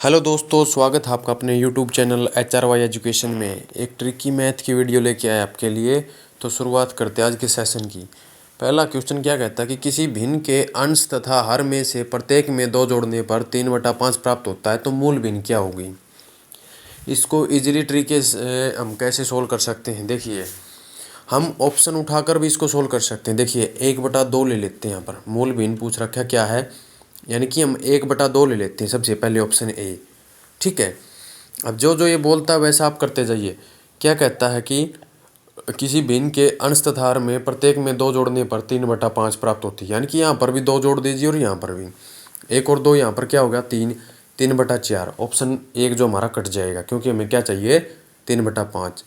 Hello दोस्तों, स्वागत है आपका अपने यूट्यूब चैनल HRY एजुकेशन में। एक ट्रिकी मैथ की वीडियो लेके आए आपके लिए। तो शुरुआत करते हैं आज के सेशन की। पहला क्वेश्चन क्या कहता है कि किसी भिन्न के अंश तथा हर में से प्रत्येक में 2 जोड़ने पर 3/5 प्राप्त होता है, तो मूल भिन्न क्या होगी। इसको इजीली तरीके से हम कैसे सोल्व कर सकते हैं। देखिए, हम ऑप्शन उठाकर भी इसको सोल्व कर सकते हैं। देखिए, 1/2 ले लेते हैं। यहाँ पर मूल भिन्न पूछ रखा क्या है, यानी कि हम 1/2 ले लेते हैं। सबसे पहले ऑप्शन ए, ठीक है। अब जो जो ये बोलता है वैसा आप करते जाइए। क्या कहता है कि किसी भिन्न के अंश तथा हर में प्रत्येक में 2 जोड़ने पर 3/5 प्राप्त होती है, यानी कि यहाँ पर भी 2 जोड़ दीजिए और यहाँ पर भी 1 और 2, यहाँ पर क्या होगा 3/4। ऑप्शन 1 जो हमारा कट जाएगा, क्योंकि हमें क्या चाहिए 3/5।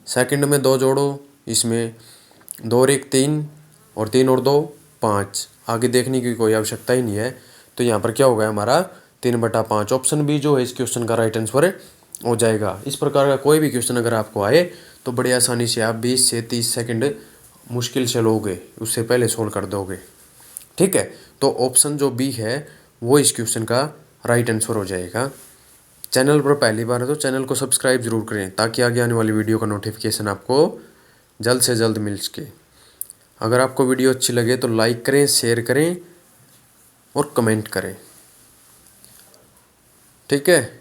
सेकंड में 2 जोड़ो, इसमें 2 और 1 3 और 3 और 2 5। आगे देखने की कोई आवश्यकता ही नहीं है। तो यहाँ पर क्या होगा हमारा 3/5। ऑप्शन बी जो है इस क्वेश्चन का राइट आंसर हो जाएगा। इस प्रकार का कोई भी क्वेश्चन अगर आपको आए तो बड़ी आसानी से आप 20 से 30 सेकंड मुश्किल से लोगे, उससे पहले सोल्व कर दोगे, ठीक है। तो ऑप्शन जो बी है वो इस क्वेश्चन का राइट आंसर हो जाएगा। चैनल पर पहली बार है तो चैनल को सब्सक्राइब जरूर करें, ताकि आगे आने वाली वीडियो का नोटिफिकेशन आपको जल्द से जल्द मिल सके। अगर आपको वीडियो अच्छी लगे तो लाइक करें, शेयर करें और कमेंट करें, ठीक है।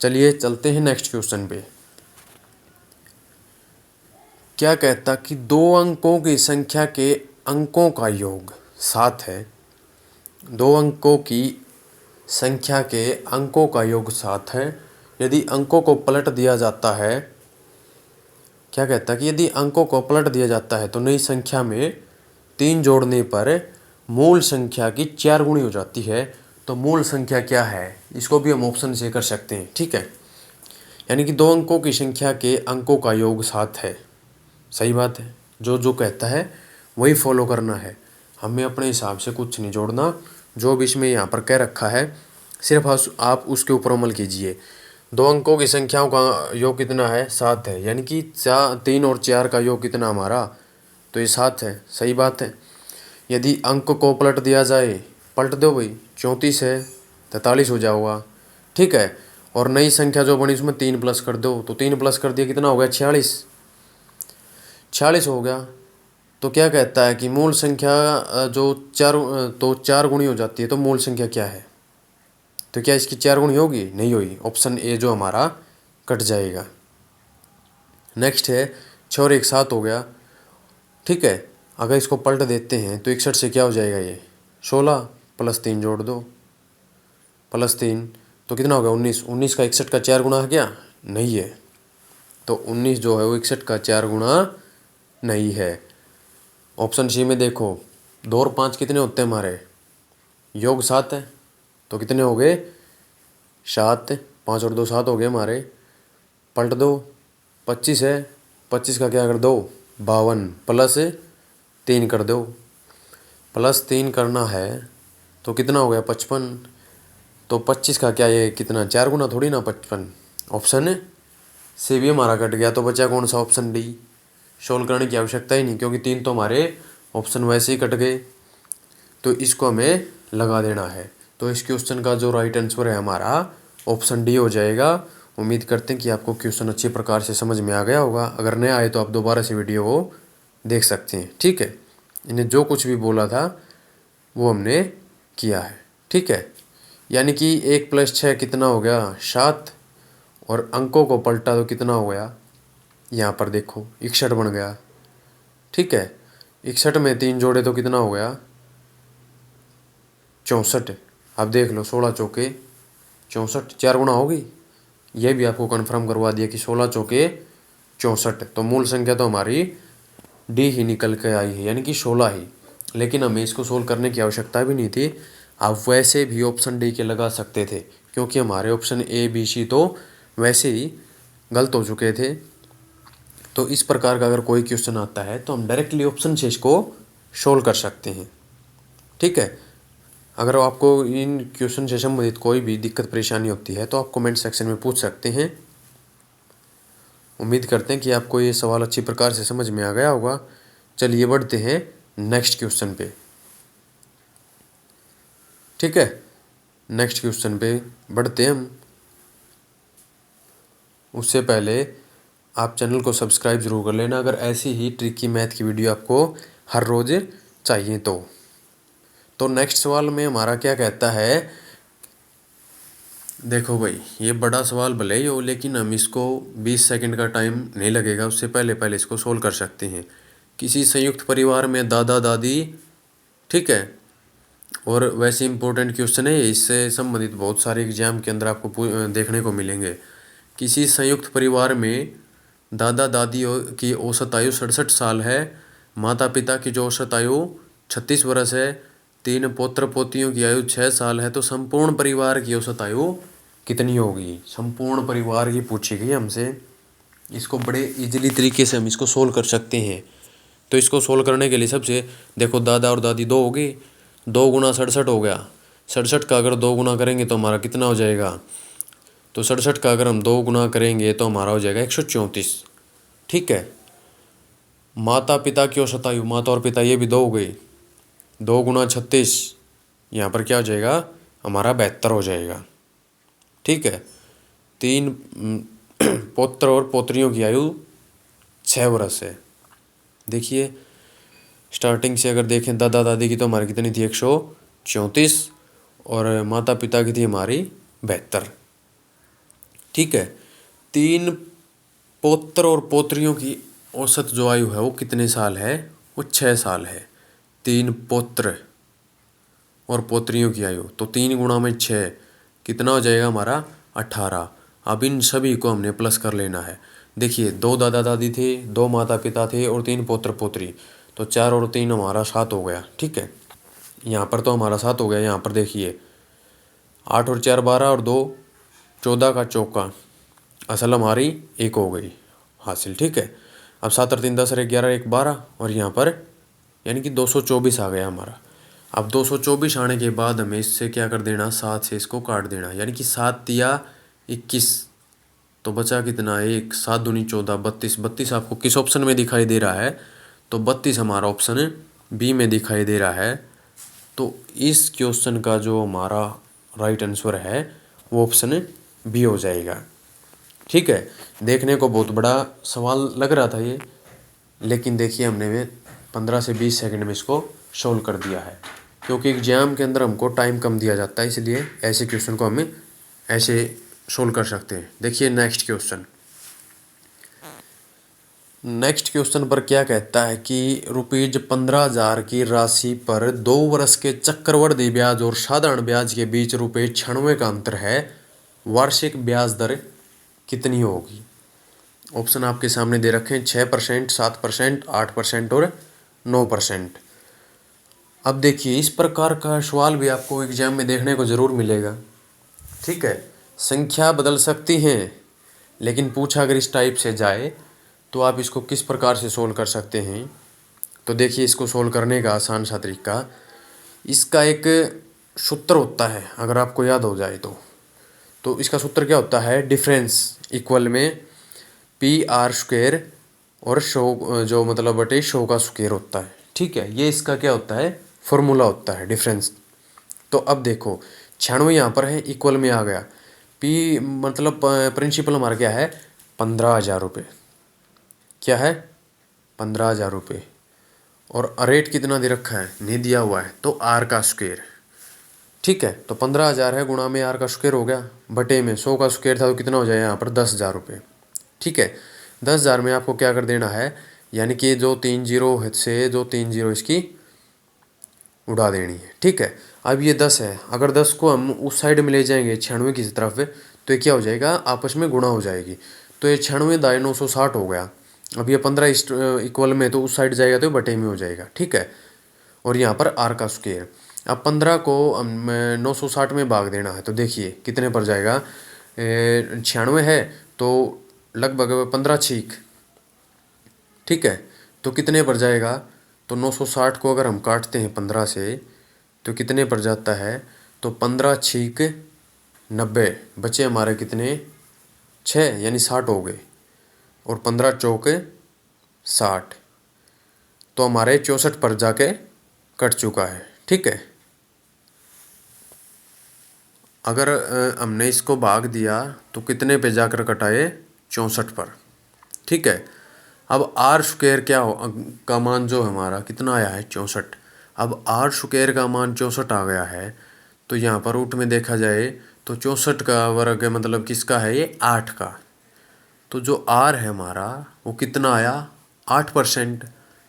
चलिए चलते हैं नेक्स्ट क्वेश्चन पे। क्या कहता कि 2 अंकों की संख्या के अंकों का योग 7 है। 2 अंकों की संख्या के अंकों का योग 7 है। यदि अंकों को पलट दिया जाता है, क्या कहता कि यदि अंकों को पलट दिया जाता है तो नई संख्या में 3 जोड़ने पर मूल संख्या की 4 गुनी हो जाती है। तो मूल संख्या क्या है, इसको भी हम ऑप्शन से कर सकते हैं, ठीक है। यानी कि 2 अंकों की संख्या के अंकों का योग 7 है। सही बात है, जो जो कहता है वही फॉलो करना है। हमें अपने हिसाब से कुछ नहीं जोड़ना। जो भी इसमें यहाँ पर कह रखा है सिर्फ आप उसके ऊपर अमल कीजिए। 2 अंकों की संख्याओं का योग कितना है, 7 है। यानी कि 3 और 4 का योग कितना हमारा, तो ये 7 है। सही बात है। यदि अंक को पलट दिया जाए, पलट दो भाई, 34 है 43 हो जाओगा, ठीक है। और नई संख्या जो बनी उसमें 3 प्लस कर दो, तो 3 प्लस कर दिया कितना हो गया 46 हो गया। तो क्या कहता है कि मूल संख्या जो 4 गुणी हो जाती है, तो मूल संख्या क्या है। तो क्या इसकी 4 गुणी होगी, नहीं होगी। ऑप्शन ए जो हमारा कट जाएगा। नेक्स्ट है 6 और 1 7 हो गया, ठीक है। अगर इसको पलट देते हैं तो 61 से क्या हो जाएगा, ये 16 प्लस 3 जोड़ दो, प्लस 3 तो कितना हो गया 19। 19 का 61 का 4 गुना है क्या, नहीं है। तो 19 जो है वो 61 का 4 गुना नहीं है। ऑप्शन सी में देखो, 2 और 5 कितने होते हैं हमारे, योग 7 है, तो कितने हो गए 7। 5 और 2 7 हो गए हमारे। पलट दो, 25 है, 25 का क्या कर दो 52, प्लस 3 कर दो, प्लस 3 करना है तो कितना हो गया 55। तो 25 का क्या, ये कितना 4 गुना थोड़ी ना 55। ऑप्शन से भी हमारा कट गया। तो बचा कौन सा, ऑप्शन डी। सोल्व करने की आवश्यकता ही नहीं, क्योंकि 3 तो हमारे ऑप्शन वैसे ही कट गए। तो इसको हमें लगा देना है। तो इस क्वेश्चन का जो राइट आंसर है हमारा ऑप्शन डी हो जाएगा। उम्मीद करते हैं कि आपको क्वेश्चन अच्छी प्रकार से समझ में आ गया होगा। अगर नहीं आए तो आप दोबारा से वीडियो को देख सकते हैं, ठीक है। इन्हें जो कुछ भी बोला था वो हमने किया है, ठीक है। यानी कि 1 + 6 कितना हो गया 7, और अंकों को पलटा तो कितना हो गया, यहाँ पर देखो 61 बन गया, ठीक है। 61 में 3 जोड़े तो कितना हो गया 64। अब देख लो 16 चौके 64, 4 गुना होगी। यह भी आपको कंफर्म करवा दिया कि 16 चौके 64। तो मूल संख्या तो हमारी डी ही निकल के आई है, यानी कि 16 ही। लेकिन हमें इसको सोल्व करने की आवश्यकता भी नहीं थी। आप वैसे भी ऑप्शन डी के लगा सकते थे, क्योंकि हमारे ऑप्शन ए बी सी तो वैसे ही गलत हो चुके थे। तो इस प्रकार का अगर कोई क्वेश्चन आता है तो हम डायरेक्टली ऑप्शन से इसको सोल्व कर सकते हैं, ठीक है। अगर आपको इन क्वेश्चन से संबंधित कोई भी दिक्कत परेशानी होती है तो आप कमेंट सेक्शन में पूछ सकते हैं। उम्मीद करते हैं कि आपको ये सवाल अच्छी प्रकार से समझ में आ गया होगा। चलिए बढ़ते हैं नेक्स्ट क्वेश्चन पे, ठीक है। नेक्स्ट क्वेश्चन पे बढ़ते हैं हम। उससे पहले आप चैनल को सब्सक्राइब ज़रूर कर लेना, अगर ऐसी ही ट्रिकी मैथ की वीडियो आपको हर रोज़ चाहिए तो नेक्स्ट सवाल में हमारा क्या कहता है, देखो भाई ये बड़ा सवाल भले ही हो, लेकिन हम इसको 20 सेकंड का टाइम नहीं लगेगा, उससे पहले पहले इसको सोल्व कर सकते हैं। किसी संयुक्त परिवार में दादा दादी, ठीक है, और वैसे इंपॉर्टेंट क्वेश्चन है, इससे संबंधित बहुत सारे एग्जाम के अंदर आपको देखने को मिलेंगे। किसी संयुक्त परिवार में दादा दादी की औसत आयु 67 साल है, माता पिता की जो औसत आयु 36 वर्ष है, 3 पौत्र पोतियों की आयु 6 साल है, तो संपूर्ण परिवार की औसत आयु कितनी होगी? संपूर्ण परिवार की पूछी गई हमसे। इसको बड़े इजीली तरीके से हम इसको सोल्व कर सकते हैं। तो इसको सोल्व करने के लिए सबसे देखो, दादा और दादी 2 हो गए, 2 गुना 67 हो गया। 67 का अगर 2 गुना करेंगे तो हमारा कितना हो जाएगा? तो 67 का अगर हम 2 गुना करेंगे तो हमारा हो जाएगा 134, ठीक है। माता पिता की औसत आयु, माता और पिता ये भी 2 हो गई, 2 गुना 36, यहाँ पर क्या हो जाएगा हमारा? 72 हो जाएगा, ठीक है। 3 पौत्र और पौत्रियों की आयु 6 वर्ष है। देखिए स्टार्टिंग से अगर देखें, दादा दादी की तो हमारी कितनी थी? 134, और माता पिता की थी हमारी 72, ठीक है। 3 पौत्र और पौत्रियों की औसत जो आयु है वो कितने साल है? वो 6 साल है। 3 पौत्र और पौत्रियों की आयु, तो 3 गुणा में 6 कितना हो जाएगा हमारा? 18। अब इन सभी को हमने प्लस कर लेना है। देखिए 2 दादा दादी थे, 2 माता पिता थे और 3 पौत्र पोत्री, तो 4 और 3 हमारा 7 हो गया, ठीक है। यहाँ पर तो हमारा 7 हो गया। यहाँ पर देखिए 8 और 4 12 और 2 14 का चौका, असल हमारी 1 हो गई हासिल, ठीक है। अब 7 और 3 10 और 11 1 12, और यहाँ पर यानी कि 224 आ गया हमारा। अब 224 आने के बाद हमें इससे क्या कर देना? 7 से इसको काट देना, यानी कि 7 दिया 21, तो बचा कितना? 1, 7 दूनी 14, 32। 32 आपको किस ऑप्शन में दिखाई दे रहा है? तो 32 हमारा ऑप्शन बी में दिखाई दे रहा है। तो इस क्वेश्चन का जो हमारा राइट आंसर है वो ऑप्शन बी हो जाएगा, ठीक है। देखने को बहुत बड़ा सवाल लग रहा था ये, लेकिन देखिए हमने 15 से 20 सेकंड में इसको सोल्व कर दिया है, क्योंकि एग्जाम के अंदर हमको टाइम कम दिया जाता है, इसलिए ऐसे क्वेश्चन को हमें ऐसे सोल्व कर सकते हैं। देखिए नेक्स्ट क्वेश्चन। नेक्स्ट क्वेश्चन पर क्या कहता है कि ₹15,000 की राशि पर 2 वर्ष के चक्रवृद्धि ब्याज और साधारण ब्याज के बीच ₹96 का अंतर है, वार्षिक ब्याज दर कितनी होगी? ऑप्शन आपके सामने दे रखे हैं, 6%, 7%, 8% और 9%। अब देखिए इस प्रकार का सवाल भी आपको एग्जाम में देखने को ज़रूर मिलेगा, ठीक है। संख्या बदल सकती हैं, लेकिन पूछा अगर इस टाइप से जाए तो आप इसको किस प्रकार से सोल्व कर सकते हैं? तो देखिए इसको सोल्व करने का आसान सा तरीका, इसका एक सूत्र होता है, अगर आपको याद हो जाए तो इसका सूत्र क्या होता है? डिफरेंस इक्वल में PR² और 100 जो मतलब बटे 100 का स्क्वायर होता है, ठीक है। ये इसका क्या होता है? फॉर्मूला होता है डिफरेंस। तो अब देखो 96 यहाँ पर है, इक्वल में आ गया, P मतलब प्रिंसिपल हमारा क्या है? 15,000 रुपये। क्या है? 15,000 रुपये। और रेट कितना दे रखा है? नहीं दिया हुआ है, तो R का स्क्वायर, ठीक है। तो 15,000 है, गुणा में R का स्क्वायर हो गया, बटे में 100 का स्क्वायर था, तो कितना हो जाएगा यहाँ पर? 10,000 रुपये, ठीक है। 10,000 में आपको क्या कर देना है? यानी कि जो 3 जीरो से जो 3 जीरो इसकी उड़ा देनी है, ठीक है। अब ये 10 है, अगर 10 को हम उस साइड में ले जाएंगे 96 की तरफ, तो ये क्या हो जाएगा? आपस में गुणा हो जाएगी, तो ये 96 दाई 960 हो गया। अब ये 15 इक्वल में, तो उस साइड जाएगा तो बटे में हो जाएगा, ठीक है। और यहाँ पर R का स्क्वायर। अब 15 को 960 में भाग देना है, तो देखिए कितने पर जाएगा? 96 है तो लगभग 15 छीक, ठीक है। तो कितने पर जाएगा? तो 960 को अगर हम काटते हैं 15 से तो कितने पर जाता है? तो 15 छीक 90, बचे हमारे कितने? 6, यानी 60 हो गए, और 15 चौक 60, तो हमारे 64 पर जाके कट चुका है, ठीक है। अगर हमने इसको भाग दिया तो कितने पे जाकर कटाए? 64 पर। ठीक है, अब आर स्क्वायर क्या हो का मान जो हमारा कितना आया है 64। अब आर स्क्वायर का मान 64 आ गया है, तो यहाँ पर रूट में देखा जाए तो 64 का वर्ग मतलब किसका है, ये 8 का। तो जो आर है हमारा वो कितना आया, 8%।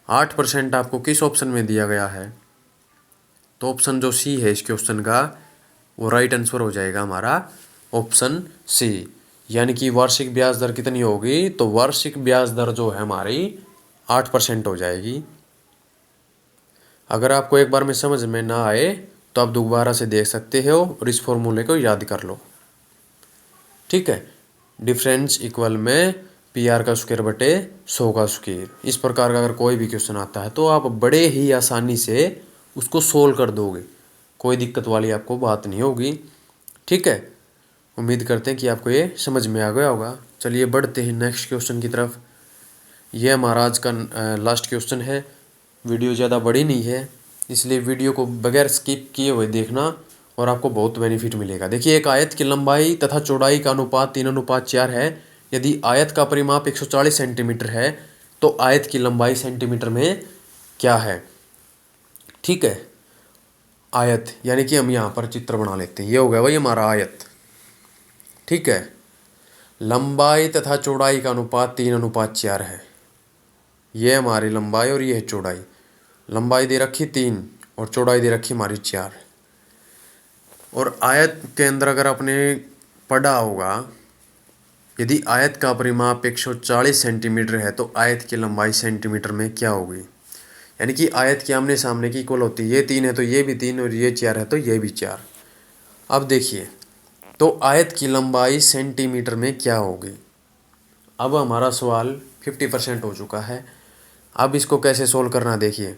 8% आपको किस ऑप्शन में दिया गया है, तो ऑप्शन जो सी है इस क्वेश्चन का वो राइट आंसर हो जाएगा हमारा ऑप्शन सी। यानी कि वार्षिक ब्याज दर कितनी होगी, तो वार्षिक ब्याज दर जो है हमारी 8% हो जाएगी। अगर आपको एक बार में समझ में ना आए तो आप दोबारा से देख सकते हो और इस फॉर्मूले को याद कर लो। ठीक है, डिफरेंस इक्वल में पी आर का स्क्वायर बटे 100 का स्क्वायर। इस प्रकार का अगर कोई भी क्वेश्चन आता है तो आप बड़े ही आसानी से उसको सोल्व कर दोगे, कोई दिक्कत वाली आपको बात नहीं होगी। ठीक है, उम्मीद करते हैं कि आपको ये समझ में आ गया होगा। चलिए बढ़ते हैं नेक्स्ट क्वेश्चन की तरफ। ये हमारा आज का लास्ट क्वेश्चन है। वीडियो ज़्यादा बड़ी नहीं है, इसलिए वीडियो को बगैर स्किप किए हुए देखना और आपको बहुत बेनिफिट मिलेगा। देखिए, एक आयत की लंबाई तथा चौड़ाई का अनुपात 3:4 है। यदि आयत का परिमाप 140 सेंटीमीटर है तो आयत की लंबाई सेंटीमीटर में क्या है। ठीक है, आयत यानी कि हम यहाँ पर चित्र बना लेते हैं। ये हो गया भाई हमारा आयत। ठीक है, लंबाई तथा चौड़ाई का अनुपात 3:4 है। ये हमारी लंबाई और ये है चौड़ाई। लंबाई दे रखी 3 और चौड़ाई दे रखी हमारी 4। और आयत के अंदर अगर आपने पढ़ा होगा, यदि आयत का परिमाप 140 सेंटीमीटर है तो आयत की लंबाई सेंटीमीटर में क्या होगी। यानी कि आयत के आमने सामने की इक्वल होती है। ये 3 है तो ये भी 3 और ये 4 है तो ये भी 4। अब देखिए, तो आयत की लंबाई सेंटीमीटर में क्या होगी। अब हमारा सवाल 50% हो चुका है। अब इसको कैसे सोल्व करना, देखिए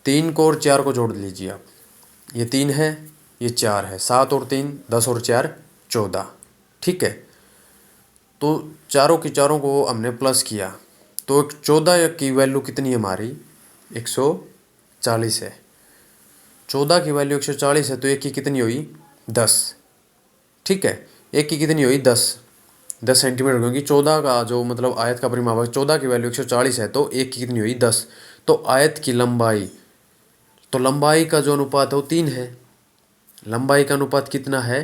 3 को और 4 को जोड़ लीजिए आप। ये 3 है, ये 4 है, 7 और 3 10 और 4 14। ठीक है, तो चारों की चारों को हमने प्लस किया तो 14 की वैल्यू कितनी है हमारी, 140 है। 14 की वैल्यू 140 है तो एक की कितनी हुई, 10। ठीक है, एक की कितनी हुई 10 सेंटीमीटर, क्योंकि 14 का जो मतलब आयत का परिमाप है, 14 की वैल्यू 140 है तो एक की कितनी हुई 10। तो आयत की लंबाई, तो लंबाई का जो अनुपात है वो 3 है। लंबाई का अनुपात कितना है,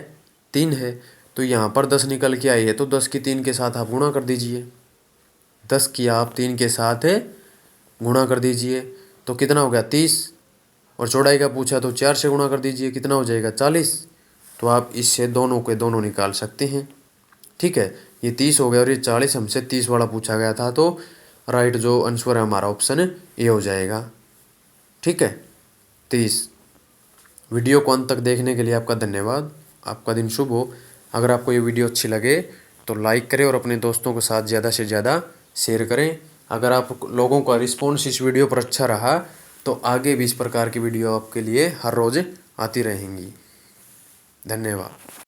3 है। तो यहाँ पर 10 निकल के आई है तो 10 की 3 के साथ आप गुणा कर दीजिए। 10 की आप 3 के साथ गुणा कर दीजिए तो कितना हो गया 30। और चौड़ाई का पूछा तो 4 से गुणा कर दीजिए, कितना हो जाएगा 40। तो आप इससे दोनों के दोनों निकाल सकते हैं। ठीक है, ये 30 हो गया और ये 40, हमसे 30 वाला पूछा गया था तो राइट जो आंसर है हमारा ऑप्शन ए हो जाएगा। ठीक है, 30। वीडियो को अंत तक देखने के लिए आपका धन्यवाद। आपका दिन शुभ हो। अगर आपको ये वीडियो अच्छी लगे तो लाइक करें और अपने दोस्तों के साथ ज़्यादा से ज़्यादा शेयर करें। अगर आप लोगों का रिस्पॉन्स इस वीडियो पर अच्छा रहा तो आगे भी इस प्रकार की वीडियो आपके लिए हर रोज़ आती रहेंगी। धन्यवाद।